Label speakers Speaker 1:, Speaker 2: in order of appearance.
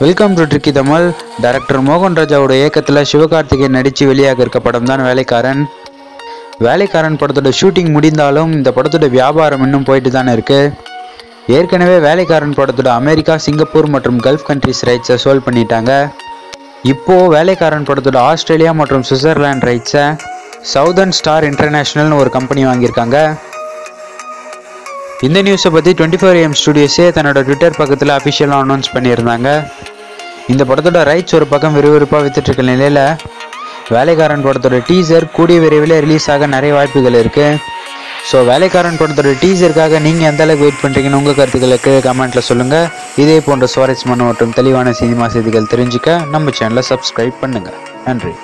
Speaker 1: Welcome to tricky Tamil. Director மோகன் ராஜாவோட இயக்கத்தில் சிவகார்த்திகேயன் நடித்து வெளியாக இருக்க படம் தான் வேலைக்காரன். வேலைக்காரன் படத்தோட ஷூட்டிங் முடிந்தாலும் இந்த படத்தோட வியாபாரம் இன்னும் போயிட்டு தானே இருக்கு. ஏற்கனவே வேலைக்காரன் படத்தோட அமெரிக்கா, சிங்கப்பூர் மற்றும் கல்ஃப் கண்ட்ரிஸ் ரைட்ஸை சோல்வ் பண்ணிட்டாங்க. இப்போது வேலைக்காரன் படத்தோட ஆஸ்திரேலியா மற்றும் சுவிட்சர்லாந்து ரைட்ஸை சவுதர்ன் ஸ்டார் இன்டர்நேஷ்னல்னு ஒரு கம்பெனி வாங்கியிருக்காங்க. இந்த நியூஸை பற்றி 24AM ஸ்டுடியோஸே தன்னோட ட்விட்டர் பக்கத்தில் அஃபிஷியலாக அனௌன்ஸ் பண்ணியிருந்தாங்க. இந்த படத்தோட ரைட்ஸ் ஒரு பக்கம் விறுவிறுப்பாக வித்துட்ருக்க நிலையில் வேலைக்காரன் படத்தோட டீசர் கூடிய விரைவில் ரிலீஸ் ஆக நிறைய வாய்ப்புகள் இருக்குது. ஸோ வேலைக்காரன் படத்தோட டீசருக்காக நீங்கள் எந்த அளவுக்கு வெயிட் பண்ணுறீங்கன்னு உங்கள் கருத்துக்களுக்கு கமெண்ட்டில் சொல்லுங்கள். இதே போன்ற சுவாரஸ்யமான மற்றும் தெளிவான சினிமா செய்திகள் தெரிஞ்சுக்க நம்ம சேனலை சப்ஸ்கிரைப் பண்ணுங்கள். நன்றி.